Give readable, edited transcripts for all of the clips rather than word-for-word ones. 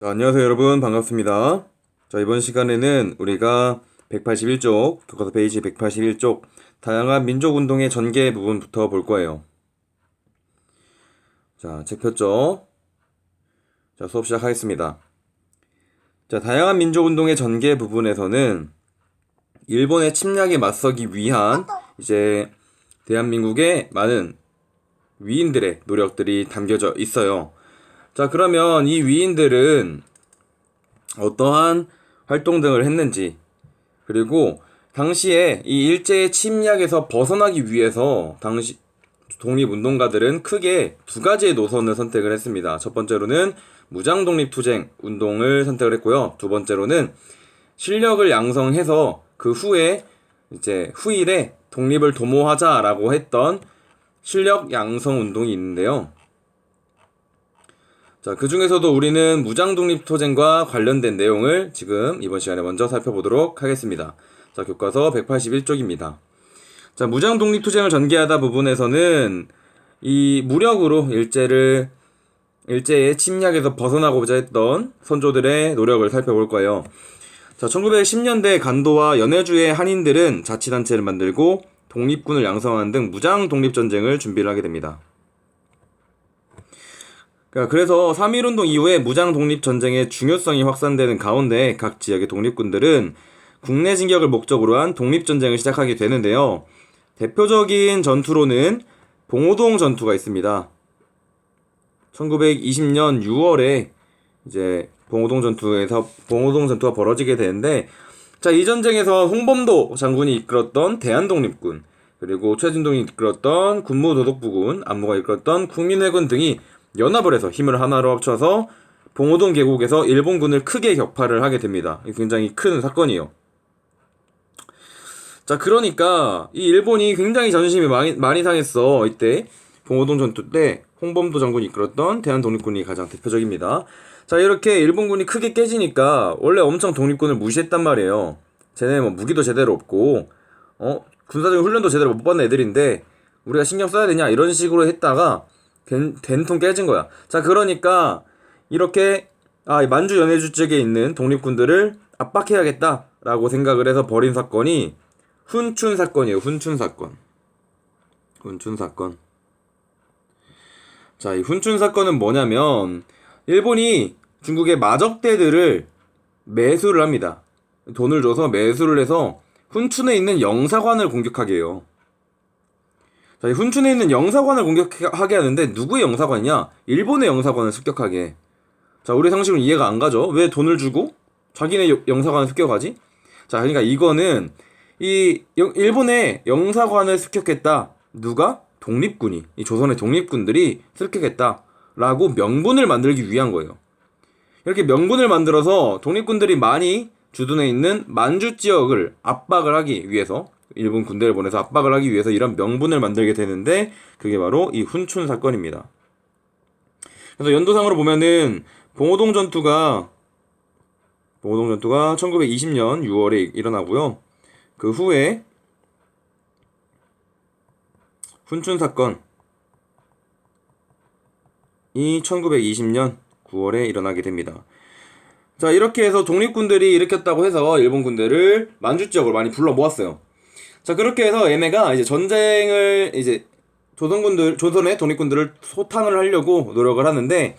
안녕하세요 여러분, 반갑습니다. 자, 이번 시간에는 우리가 181쪽 교과서 페이지 181쪽 다양한 민족운동의 전개 부분부터 볼 거예요. 자, 책 폈죠? 자, 수업 시작하겠습니다. 자, 다양한 민족운동의 전개 부분에서는 일본의 침략에 맞서기 위한 이제 대한민국의 많은 위인들의 노력들이 담겨져 있어요. 자, 그러면 이 위인들은 어떠한 활동 등을 했는지, 그리고 당시에 이 일제의 침략에서 벗어나기 위해서 당시 독립운동가들은 크게 두 가지의 노선을 선택을 했습니다. 첫 번째로는 무장독립투쟁 운동을 선택을 했고요. 두 번째로는 실력을 양성해서 그 후에 이제 후일에 독립을 도모하자라고 했던 실력 양성 운동이 있는데요. 자, 그 중에서도 우리는 무장독립투쟁과 관련된 내용을 지금 이번 시간에 먼저 살펴보도록 하겠습니다. 자, 교과서 181쪽입니다. 자, 무장독립투쟁을 전개하다 부분에서는 이 무력으로 일제의 침략에서 벗어나고자 했던 선조들의 노력을 살펴볼 거예요. 자, 1910년대 간도와 연해주의 한인들은 자치단체를 만들고 독립군을 양성하는 등 무장독립전쟁을 준비를 하게 됩니다. 그래서 3.1운동 이후에 무장독립전쟁의 중요성이 확산되는 가운데 각 지역의 독립군들은 국내 진격을 목적으로 한 독립전쟁을 시작하게 되는데요. 대표적인 전투로는 봉오동 전투가 있습니다. 1920년 6월에 이제 봉오동 전투가 벌어지게 되는데, 자, 이 전쟁에서 홍범도 장군이 이끌었던 대한독립군, 그리고 최진동이 이끌었던 군무도독부군, 안무가 이끌었던 국민회군 등이 연합을 해서 힘을 하나로 합쳐서 봉오동 계곡에서 일본군을 크게 격파를 하게 됩니다. 굉장히 큰 사건이에요. 자, 그러니까 이 일본이 굉장히 자존심이 많이 상했어. 이때 봉오동 전투 때 홍범도 장군이 이끌었던 대한독립군이 가장 대표적입니다. 자, 이렇게 일본군이 크게 깨지니까 원래 엄청 독립군을 무시했단 말이에요. 쟤네 뭐 무기도 제대로 없고 군사적인 훈련도 제대로 못 받는 애들인데 우리가 신경 써야 되냐 이런 식으로 했다가 된통 깨진 거야. 자, 그러니까 이렇게 만주 연해주 쪽에 있는 독립군들을 압박해야겠다라고 생각을 해서 벌인 사건이 훈춘 사건이에요. 훈춘 사건. 자, 이 훈춘 사건은 뭐냐면 일본이 중국의 마적대들을 매수를 합니다. 돈을 줘서 매수를 해서 훈춘에 있는 영사관을 공격하게 해요. 자, 이 훈춘에 있는 영사관을 공격하게 하는데 누구의 영사관이냐? 일본의 영사관을 습격하게 해. 자, 우리 상식은 이해가 안 가죠? 왜 돈을 주고 자기네 영사관을 습격하지? 자, 그러니까 이거는 이 일본의 영사관을 습격했다. 누가? 독립군이. 이 조선의 독립군들이 습격했다라고 명분을 만들기 위한 거예요. 이렇게 명분을 만들어서 독립군들이 많이 주둔해 있는 만주 지역을 압박을 하기 위해서, 일본 군대를 보내서 압박을 하기 위해서 이런 명분을 만들게 되는데 그게 바로 이 훈춘 사건입니다. 그래서 연도상으로 보면은 봉오동 전투가 1920년 6월에 일어나고요. 그 후에 훈춘 사건이 1920년 9월에 일어나게 됩니다. 자, 이렇게 해서 독립군들이 일으켰다고 해서 일본 군대를 만주 지역으로 많이 불러 모았어요. 자, 그렇게 해서 얘네가 이제 전쟁을 이제 조선의 독립군들을 소탕을 하려고 노력을 하는데,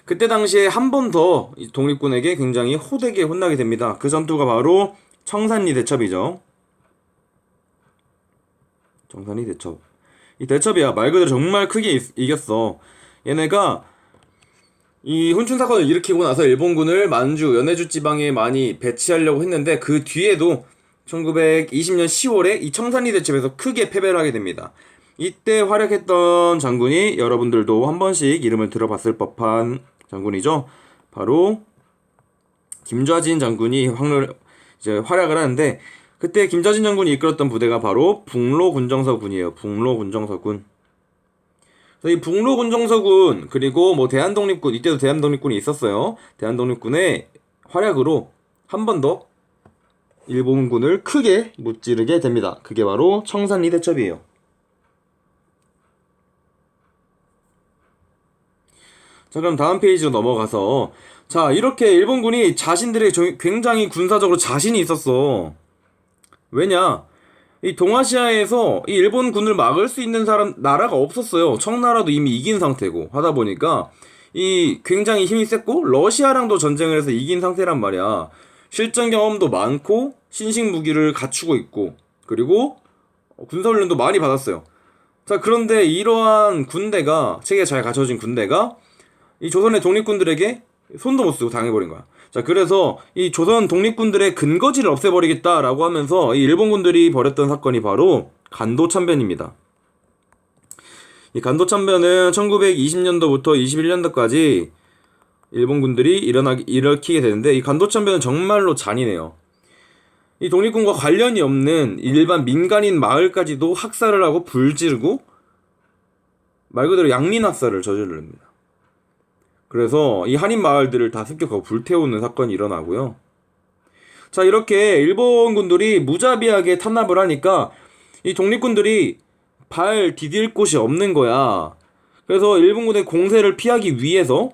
그때 당시에 한 번 더 독립군에게 굉장히 호되게 혼나게 됩니다. 그 전투가 바로 청산리 대첩이죠. 청산리 대첩. 이 대첩이야 말 그대로 정말 크게 이겼어. 얘네가 이 훈춘 사건을 일으키고 나서 일본군을 만주, 연해주 지방에 많이 배치하려고 했는데 그 뒤에도 1920년 10월에 이 청산리 대첩에서 크게 패배를 하게 됩니다. 이때 활약했던 장군이 여러분들도 한 번씩 이름을 들어봤을 법한 장군이죠. 바로 김좌진 장군이 활약을 하는데, 그때 김좌진 장군이 이끌었던 부대가 바로 북로군정서군이에요. 북로군정서군. 이 북로군정서군, 그리고 뭐 대한독립군, 이때도 대한독립군이 있었어요. 대한독립군의 활약으로 한 번 더 일본군을 크게 무찌르게 됩니다. 그게 바로 청산리 대첩이에요. 자, 그럼 다음 페이지로 넘어가서 자, 이렇게 일본군이 자신들의 굉장히 군사적으로 자신이 있었어. 왜냐? 이 동아시아에서 이 일본군을 막을 수 있는 나라가 없었어요. 청나라도 이미 이긴 상태고 하다 보니까 이 굉장히 힘이 셌고 러시아랑도 전쟁을 해서 이긴 상태란 말이야. 실전 경험도 많고 신식 무기를 갖추고 있고 그리고 군사훈련도 많이 받았어요. 자, 그런데 이러한 군대가 체계 잘 갖춰진 군대가 이 조선의 독립군들에게 손도 못 쓰고 당해버린 거야. 자, 그래서 이 조선 독립군들의 근거지를 없애버리겠다라고 하면서 이 일본군들이 벌였던 사건이 바로 간도참변입니다. 이 간도참변은 1920년도부터 21년도까지 일본군들이 일으키게 되는데, 이 간도참변은 정말로 잔인해요. 이 독립군과 관련이 없는 일반 민간인 마을까지도 학살을 하고 불지르고 말 그대로 양민학살을 저지릅니다. 그래서 이 한인 마을들을 다 습격하고 불태우는 사건이 일어나고요. 자, 이렇게 일본군들이 무자비하게 탄압을 하니까 이 독립군들이 발 디딜 곳이 없는 거야. 그래서 일본군의 공세를 피하기 위해서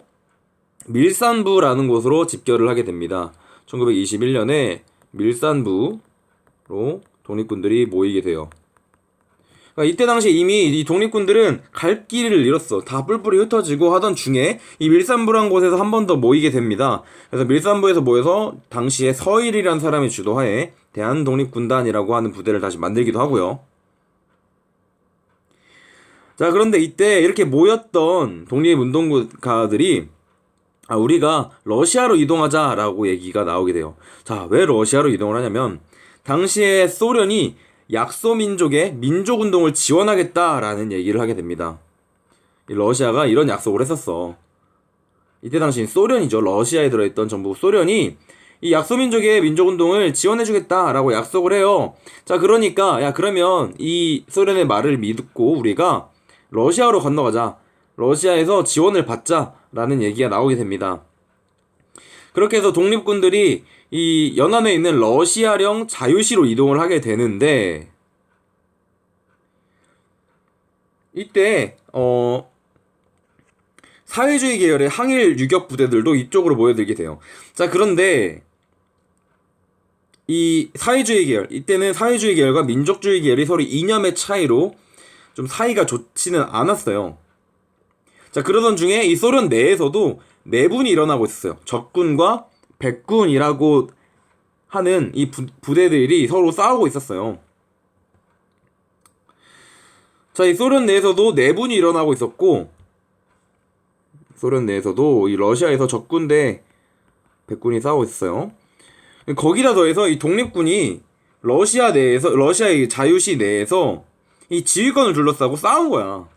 밀산부라는 곳으로 집결을 하게 됩니다. 1921년에 밀산부로 독립군들이 모이게 돼요. 그러니까 이때 당시 이미 이 독립군들은 갈 길을 잃었어. 다 뿔뿔이 흩어지고 하던 중에 이 밀산부란 곳에서 한 번 더 모이게 됩니다. 그래서 밀산부에서 모여서 당시에 서일이란 사람이 주도하에 대한독립군단이라고 하는 부대를 다시 만들기도 하고요. 자, 그런데 이때 이렇게 모였던 독립운동가들이 우리가 러시아로 이동하자라고 얘기가 나오게 돼요. 자, 왜 러시아로 이동을 하냐면 당시에 소련이 약소민족의 민족운동을 지원하겠다라는 얘기를 하게 됩니다. 러시아가 이런 약속을 했었어. 이때 당시 소련이죠. 러시아에 들어있던 전부 소련이 이 약소민족의 민족운동을 지원해주겠다라고 약속을 해요. 자, 그러니까 야, 그러면 이 소련의 말을 믿고 우리가 러시아로 건너가자. 러시아에서 지원을 받자라는 얘기가 나오게 됩니다. 그렇게 해서 독립군들이 이 연안에 있는 러시아령 자유시로 이동을 하게 되는데, 이때 사회주의 계열의 항일 유격 부대들도 이쪽으로 모여들게 돼요. 자, 그런데 이 사회주의 계열, 이때는 사회주의 계열과 민족주의 계열이 서로 이념의 차이로 좀 사이가 좋지는 않았어요. 자, 그러던 중에 이 소련 내에서도 내분이 일어나고 있었어요. 적군과 백군이라고 하는 이 부대들이 서로 싸우고 있었어요. 자, 이 소련 내에서도 내분이 일어나고 있었고, 소련 내에서도 이 러시아에서 적군 대 백군이 싸우고 있었어요. 거기다 더해서 이 독립군이 러시아의 자유시 내에서 이 지휘권을 둘러싸고 싸운 거야.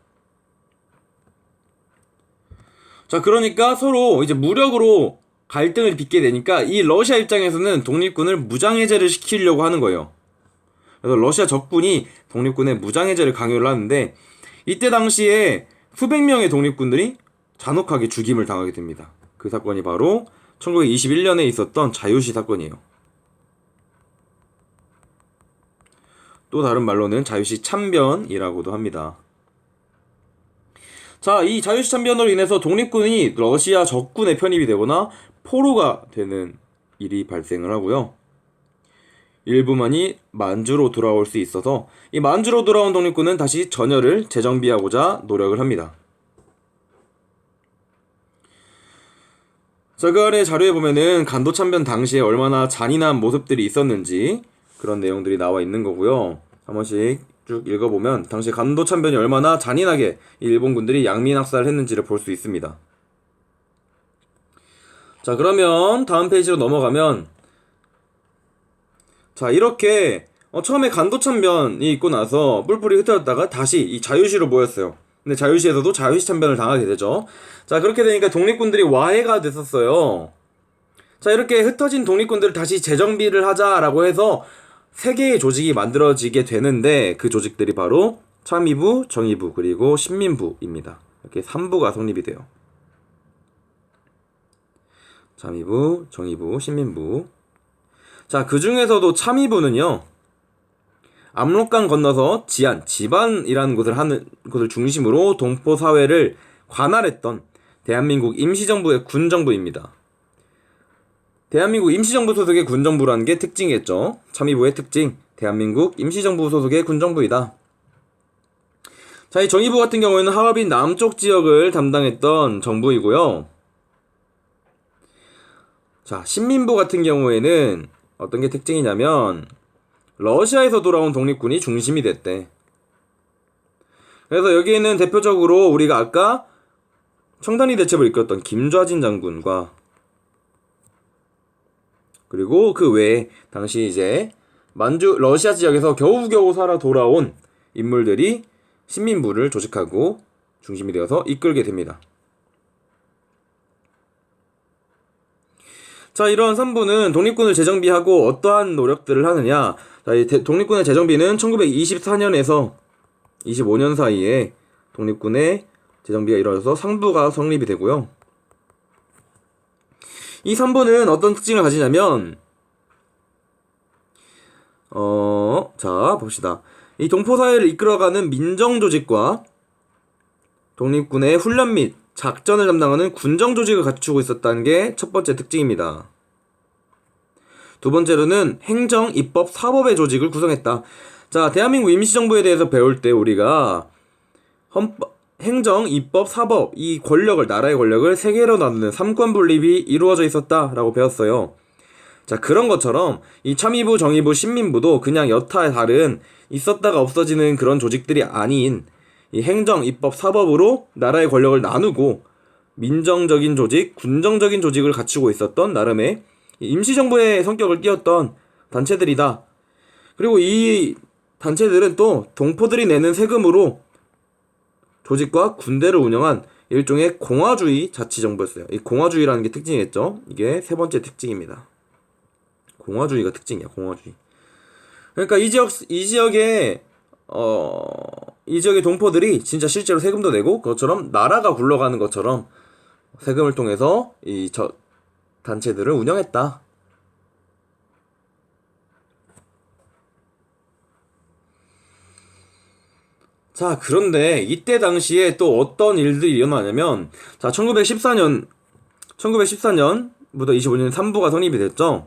자, 그러니까 서로 이제 무력으로 갈등을 빚게 되니까 이 러시아 입장에서는 독립군을 무장해제를 시키려고 하는 거예요. 그래서 러시아 적군이 독립군의 무장해제를 강요를 하는데, 이때 당시에 수백 명의 독립군들이 잔혹하게 죽임을 당하게 됩니다. 그 사건이 바로 1921년에 있었던 자유시 사건이에요. 또 다른 말로는 자유시 참변이라고도 합니다. 자, 이 자유시 참변으로 인해서 독립군이 러시아 적군에 편입이 되거나 포로가 되는 일이 발생을 하고요. 일부만이 만주로 돌아올 수 있어서 이 만주로 돌아온 독립군은 다시 전열을 재정비하고자 노력을 합니다. 자, 그 아래 자료에 보면은 간도참변 당시에 얼마나 잔인한 모습들이 있었는지 그런 내용들이 나와 있는 거고요. 한 번씩 쭉 읽어보면 당시 간도참변이 얼마나 잔인하게 일본군들이 양민학살을 했는지를 볼 수 있습니다. 자, 그러면 다음 페이지로 넘어가면, 자, 이렇게 처음에 간도참변이 있고 나서 뿔뿔이 흩어졌다가 다시 이 자유시로 모였어요. 근데 자유시에서도 자유시 참변을 당하게 되죠. 자, 그렇게 되니까 독립군들이 와해가 됐었어요. 자, 이렇게 흩어진 독립군들을 다시 재정비를 하자라고 해서 세 개의 조직이 만들어지게 되는데, 그 조직들이 바로 참의부, 정의부, 그리고 신민부입니다. 이렇게 3부가 성립이 돼요. 참의부, 정의부, 신민부. 자, 그 중에서도 참의부는요, 압록강 건너서 지반이라는 곳을 중심으로 동포 사회를 관할했던 대한민국 임시정부의 군정부입니다. 대한민국 임시정부 소속의 군정부라는 게 특징이겠죠. 참의부의 특징, 대한민국 임시정부 소속의 군정부이다. 자, 이 정의부 같은 경우에는 하얼빈 남쪽 지역을 담당했던 정부이고요. 자, 신민부 같은 경우에는 어떤 게 특징이냐면 러시아에서 돌아온 독립군이 중심이 됐대. 그래서 여기에는 대표적으로 우리가 아까 청단리 대첩을 이끌었던 김좌진 장군과 그리고 그 외에 당시 이제 만주 러시아 지역에서 겨우겨우 살아 돌아온 인물들이 신민부를 조직하고 중심이 되어서 이끌게 됩니다. 자, 이러한 3부는 독립군을 재정비하고 어떠한 노력들을 하느냐. 자, 이 독립군의 재정비는 1924년에서 25년 사이에 독립군의 재정비가 이루어져서 상부가 성립이 되고요. 이 3부는 어떤 특징을 가지냐면 자, 봅시다. 이 동포사회를 이끌어가는 민정조직과 독립군의 훈련 및 작전을 담당하는 군정조직을 갖추고 있었다는 게 첫 번째 특징입니다. 두 번째로는 행정, 입법, 사법의 조직을 구성했다. 자, 대한민국 임시정부에 대해서 배울 때 우리가 행정, 입법, 사법, 이 권력을, 나라의 권력을 세 개로 나누는 삼권 분립이 이루어져 있었다라고 배웠어요. 자, 그런 것처럼 이 참의부, 정의부, 신민부도 그냥 여타 다른 있었다가 없어지는 그런 조직들이 아닌 이 행정, 입법, 사법으로 나라의 권력을 나누고 민정적인 조직, 군정적인 조직을 갖추고 있었던 나름의 임시정부의 성격을 띄었던 단체들이다. 그리고 이 단체들은 또 동포들이 내는 세금으로 조직과 군대를 운영한 일종의 공화주의 자치정부였어요. 이 공화주의라는 게 특징이겠죠. 이게 세 번째 특징입니다. 공화주의가 특징이야, 공화주의. 그러니까 이 지역의 동포들이 진짜 실제로 세금도 내고 그것처럼 나라가 굴러가는 것처럼 세금을 통해서 단체들을 운영했다. 자, 그런데 이때 당시에 또 어떤 일들이 일어나냐면, 자, 1914년부터 25년 3부가 성립이 됐죠.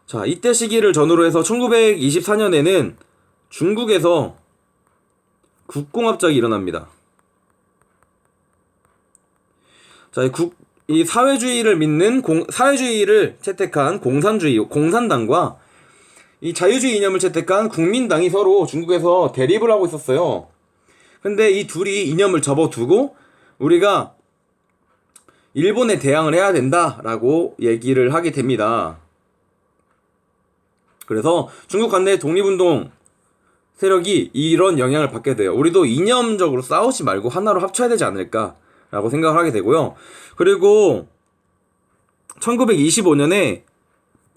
자, 이때 시기를 전후로 해서 1924년에는 중국에서 국공합작이 일어납니다. 자, 이 사회주의를 채택한 공산당과 이 자유주의 이념을 채택한 국민당이 서로 중국에서 대립을 하고 있었어요. 근데 이 둘이 이념을 접어두고 우리가 일본에 대항을 해야 된다라고 얘기를 하게 됩니다. 그래서 중국 관내 독립운동 세력이 이런 영향을 받게 돼요. 우리도 이념적으로 싸우지 말고 하나로 합쳐야 되지 않을까라고 생각을 하게 되고요. 그리고 1925년에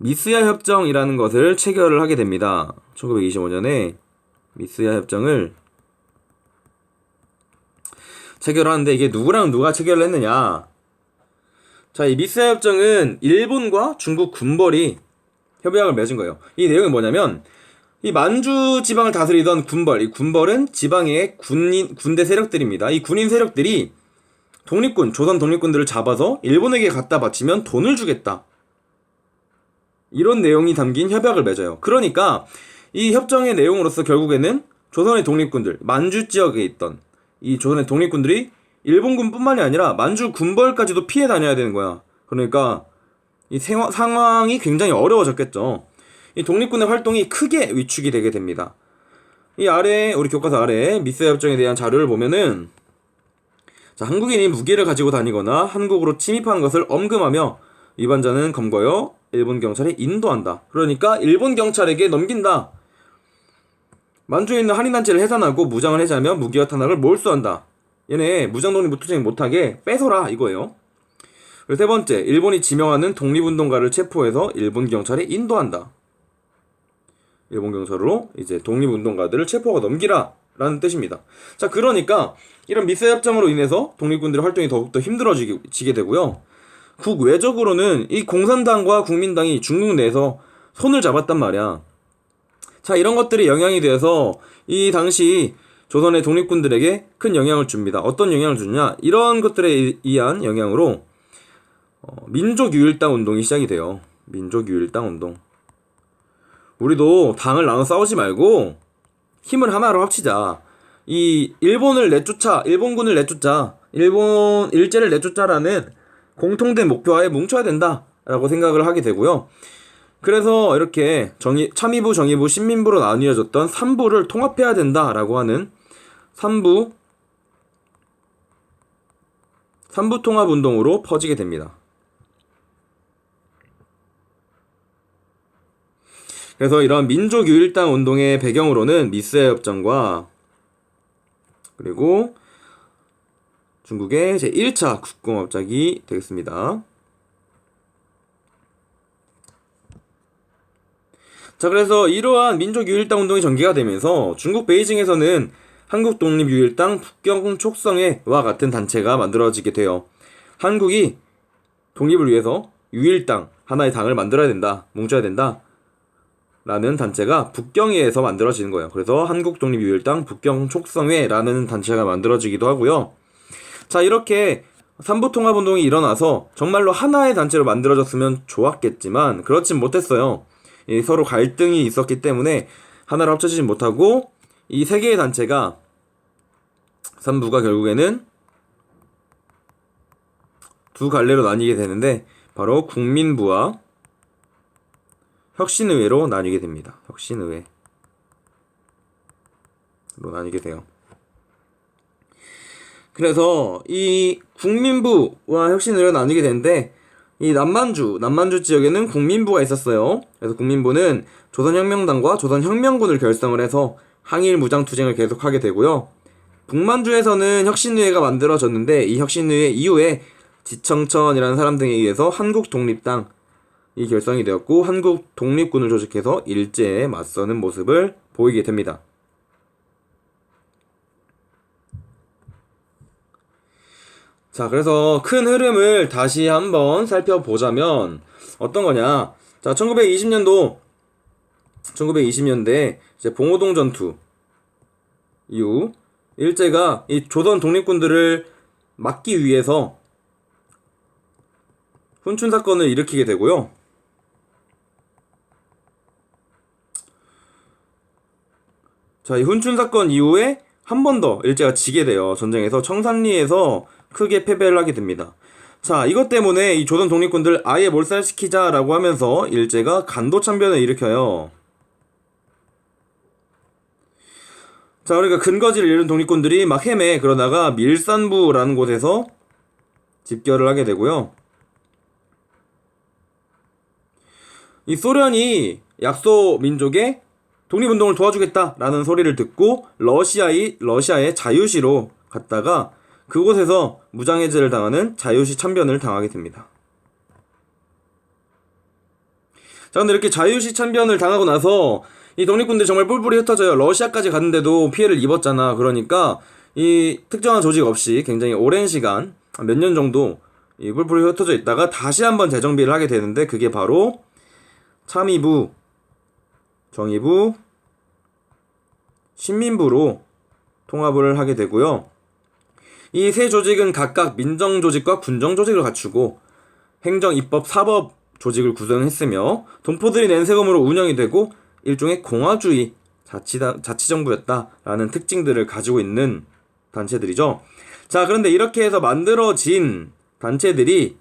미스야 협정이라는 것을 체결을 하게 됩니다. 1925년에 미스야 협정을 체결하는데 이게 누구랑 누가 체결을 했느냐. 자, 이 미스야 협정은 일본과 중국 군벌이 협약을 맺은 거예요. 이 내용이 뭐냐면 이 만주 지방을 다스리던 군벌, 이 군벌은 지방의 군대 세력들입니다. 이 군인 세력들이 조선 독립군들을 잡아서 일본에게 갖다 바치면 돈을 주겠다. 이런 내용이 담긴 협약을 맺어요. 그러니까 이 협정의 내용으로서 결국에는 조선의 독립군들, 만주 지역에 있던 이 조선의 독립군들이 일본군뿐만이 아니라 만주 군벌까지도 피해 다녀야 되는 거야. 그러니까 이 상황이 굉장히 어려워졌겠죠. 이 독립군의 활동이 크게 위축이 되게 됩니다. 이 아래, 우리 교과서 아래 미스야 협정에 대한 자료를 보면은, 자, 한국인이 무기를 가지고 다니거나 한국으로 침입하는 것을 엄금하며 위반자는 검거하여 일본 경찰에 인도한다. 그러니까 일본 경찰에게 넘긴다. 만주에 있는 한인단체를 해산하고 무장을 해제하며 무기와 탄약을 몰수한다. 얘네 무장 독립 투쟁 못하게 뺏어라 이거예요. 그리고 세 번째, 일본이 지명하는 독립운동가를 체포해서 일본 경찰에 인도한다. 일본 경찰로 이제 독립운동가들을 체포하고 넘기라 라는 뜻입니다. 자, 그러니까 이런 미스야 협정으로 인해서 독립군들의 활동이 더욱더 힘들어지게 되고요. 국외적으로는 이 공산당과 국민당이 중국 내에서 손을 잡았단 말이야. 자, 이런 것들이 영향이 되어서 이 당시 조선의 독립군들에게 큰 영향을 줍니다. 어떤 영향을 주냐? 이런 것들에 의한 영향으로 민족유일당 운동이 시작이 돼요. 민족유일당 운동. 우리도 당을 나눠 싸우지 말고 힘을 하나로 합치자. 이 일본군을 내쫓자, 일본 일제를 내쫓자라는 공통된 목표하에 뭉쳐야 된다라고 생각을 하게 되고요. 그래서 이렇게 참의부, 정의부, 신민부로 나뉘어졌던 3부를 통합해야 된다라고 하는 3부 통합 운동으로 퍼지게 됩니다. 그래서 이런 민족유일당 운동의 배경으로는 미스의 협정과 그리고 중국의 제1차 국공합작이 되겠습니다. 자, 그래서 이러한 민족유일당 운동이 전개가 되면서 중국 베이징에서는 한국독립유일당 북경촉성회와 같은 단체가 만들어지게 돼요. 한국이 독립을 위해서 유일당, 하나의 당을 만들어야 된다, 뭉쳐야 된다 라는 단체가 북경회에서 만들어지는 거예요. 그래서 한국독립유일당 북경촉성회라는 단체가 만들어지기도 하고요. 자, 이렇게 삼부통합운동이 일어나서 정말로 하나의 단체로 만들어졌으면 좋았겠지만 그렇진 못했어요. 서로 갈등이 있었기 때문에 하나로 합쳐지지 못하고 이 세 개의 단체가 삼부가 결국에는 두 갈래로 나뉘게 되는데 바로 국민부와 혁신의회로 나뉘게 됩니다. 혁신의회로 나뉘게 돼요. 그래서 이 국민부와 혁신의회로 나뉘게 되는데 이 남만주 지역에는 국민부가 있었어요. 그래서 국민부는 조선혁명당과 조선혁명군을 결성을 해서 항일 무장투쟁을 계속하게 되고요. 북만주에서는 혁신의회가 만들어졌는데 이 혁신의회 이후에 지청천이라는 사람 등에 의해서 한국독립당이 결성이 되었고 한국독립군을 조직해서 일제에 맞서는 모습을 보이게 됩니다. 자, 그래서 큰 흐름을 다시 한번 살펴보자면 어떤 거냐. 자, 1920년대 이제 봉오동 전투 이후 일제가 이 조선 독립군들을 막기 위해서 훈춘 사건을 일으키게 되고요. 자, 이 훈춘 사건 이후에 한 번 더 일제가 지게 돼요. 전쟁에서 청산리에서 크게 패배를 하게 됩니다. 자, 이것 때문에 이 조선 독립군들 아예 몰살시키자라고 하면서 일제가 간도 참변을 일으켜요. 자, 그러니까 근거지를 잃은 독립군들이 막 헤매. 그러다가 밀산부라는 곳에서 집결을 하게 되고요. 이 소련이 약소 민족의 독립운동을 도와주겠다라는 소리를 듣고 러시아의 자유시로 갔다가 그곳에서 무장해제를 당하는 자유시 참변을 당하게 됩니다. 자, 근데 이렇게 자유시 참변을 당하고 나서 이 독립군들이 정말 뿔뿔이 흩어져요. 러시아까지 갔는데도 피해를 입었잖아. 그러니까 이 특정한 조직 없이 굉장히 오랜 시간, 몇 년 정도 이 뿔뿔이 흩어져 있다가 다시 한번 재정비를 하게 되는데 그게 바로 참의부, 정의부, 신민부로 통합을 하게 되고요. 이 세 조직은 각각 민정조직과 군정조직을 갖추고 행정, 입법, 사법 조직을 구성했으며 동포들이 낸 세금으로 운영이 되고 일종의 공화주의 자치정부였다라는 특징들을 가지고 있는 단체들이죠. 자, 그런데 이렇게 해서 만들어진 단체들이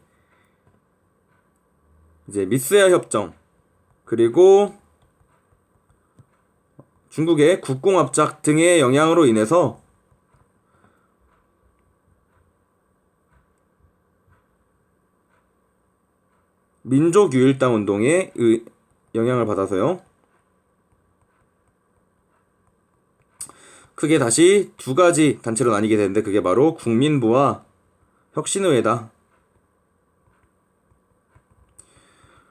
이제 미스야 협정 그리고 중국의 국공합작 등의 영향으로 인해서 민족유일당 운동에 영향을 받아서요. 크게 다시 두 가지 단체로 나뉘게 되는데 그게 바로 국민부와 혁신의회다.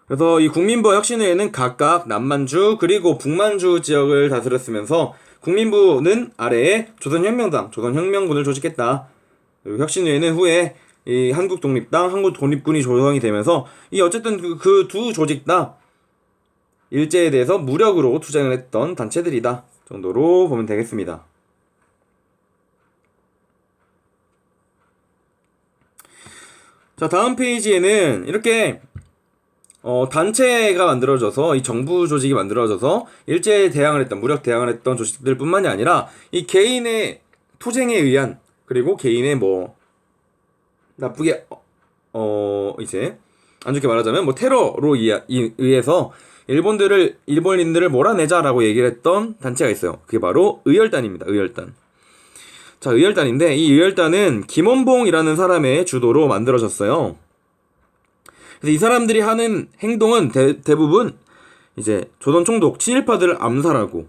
그래서 이 국민부와 혁신의회는 각각 남만주 그리고 북만주 지역을 다스렸으면서 국민부는 아래에 조선혁명당, 조선혁명군을 조직했다. 그리고 혁신의회는 후에 이 한국독립당, 한국독립군이 조성이 되면서 이 어쨌든 그 두 조직 다 일제에 대해서 무력으로 투쟁을 했던 단체들이다 정도로 보면 되겠습니다. 자, 다음 페이지에는 이렇게 단체가 만들어져서, 이 정부 조직이 만들어져서 일제에 대항을 했던, 무력 대항을 했던 조직들 뿐만이 아니라 이 개인의 투쟁에 의한, 그리고 개인의 뭐 나쁘게 이제 안 좋게 말하자면 뭐 테러로 의해서 일본인들을 몰아내자라고 얘기를 했던 단체가 있어요. 그게 바로 의열단입니다. 의열단. 자, 의열단인데 이 의열단은 김원봉이라는 사람의 주도로 만들어졌어요. 그래서 이 사람들이 하는 행동은 대부분 이제 조선 총독 친일파들을 암살하고,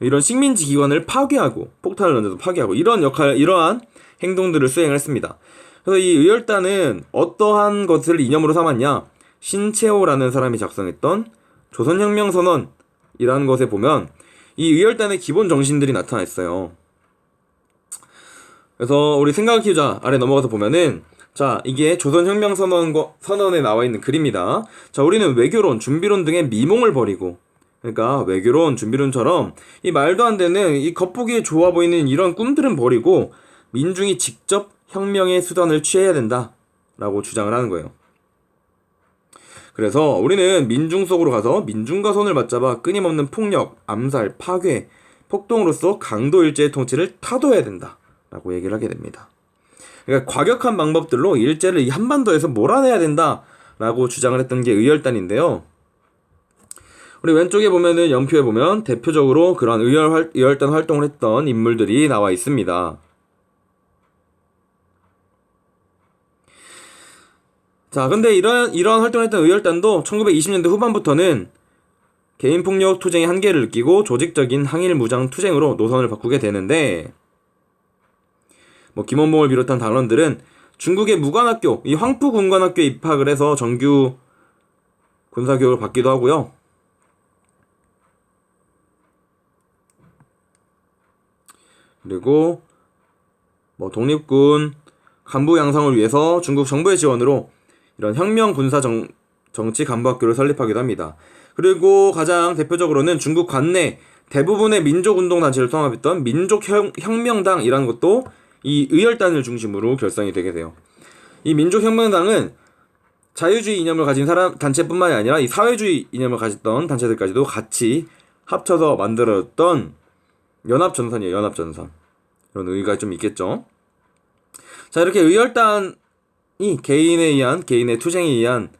이런 식민지 기관을 파괴하고, 폭탄을 던져서 파괴하고, 이러한 행동들을 수행을 했습니다. 그래서 이 의열단은 어떠한 것을 이념으로 삼았냐? 신채호라는 사람이 작성했던 조선혁명선언이라는 것에 보면 이 의열단의 기본 정신들이 나타나 있어요. 그래서 우리 생각을 키우자 아래 넘어가서 보면은, 자, 이게 조선혁명선언에 나와 있는 글입니다. 자, 우리는 외교론, 준비론 등의 미몽을 버리고, 그러니까 외교론, 준비론처럼 이 말도 안 되는, 이 겉보기에 좋아 보이는 이런 꿈들은 버리고 민중이 직접 혁명의 수단을 취해야 된다 라고 주장을 하는 거예요. 그래서 우리는 민중 속으로 가서 민중과 손을 맞잡아 끊임없는 폭력, 암살, 파괴, 폭동으로서 강도 일제의 통치를 타도해야 된다 라고 얘기를 하게 됩니다. 그러니까 과격한 방법들로 일제를 이 한반도에서 몰아내야 된다 라고 주장을 했던 게 의열단인데요. 우리 왼쪽에 보면은 연표에 보면 대표적으로 그런 의열단 활동을 했던 인물들이 나와 있습니다. 자, 근데 이런 활동을 했던 의열단도 1920년대 후반부터는 개인폭력 투쟁의 한계를 느끼고 조직적인 항일 무장 투쟁으로 노선을 바꾸게 되는데, 뭐 김원봉을 비롯한 당원들은 중국의 무관학교, 이 황푸군관학교에 입학을 해서 정규 군사교육을 받기도 하고요. 그리고 뭐 독립군 간부 양성을 위해서 중국 정부의 지원으로 이런 혁명 군사 정치 간부학교를 설립하기도 합니다. 그리고 가장 대표적으로는 중국 관내 대부분의 민족운동 단체를 통합했던 민족혁명당이라는 것도 이 의열단을 중심으로 결성이 되게 돼요. 이 민족혁명당은 자유주의 이념을 가진 단체뿐만이 아니라 이 사회주의 이념을 가졌던 단체들까지도 같이 합쳐서 만들었던 연합전선이에요. 연합전선. 이런 의의가 좀 있겠죠. 자, 이렇게 의열단이 개인의 투쟁에 의한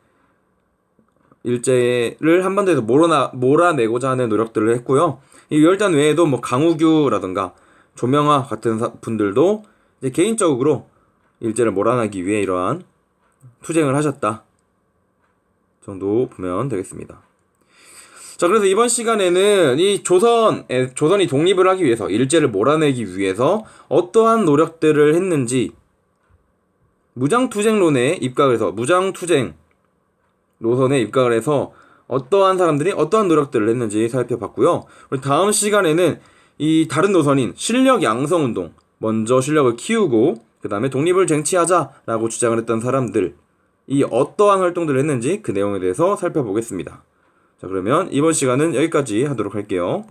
일제를 한반도에서 몰아내고자 하는 노력들을 했고요. 이 의열단 외에도 뭐 강우규라든가 조명화 같은 분들도 이제 개인적으로 일제를 몰아내기 위해 이러한 투쟁을 하셨다 정도 보면 되겠습니다. 자, 그래서 이번 시간에는 이 조선이 독립을 하기 위해서, 일제를 몰아내기 위해서 어떠한 노력들을 했는지, 무장투쟁 노선에 입각을 해서 어떠한 사람들이 어떠한 노력들을 했는지 살펴봤고요. 우리 다음 시간에는 이 다른 노선인 실력 양성운동, 먼저 실력을 키우고 그 다음에 독립을 쟁취하자라고 주장을 했던 사람들이 어떠한 활동들을 했는지 그 내용에 대해서 살펴보겠습니다. 자, 그러면 이번 시간은 여기까지 하도록 할게요.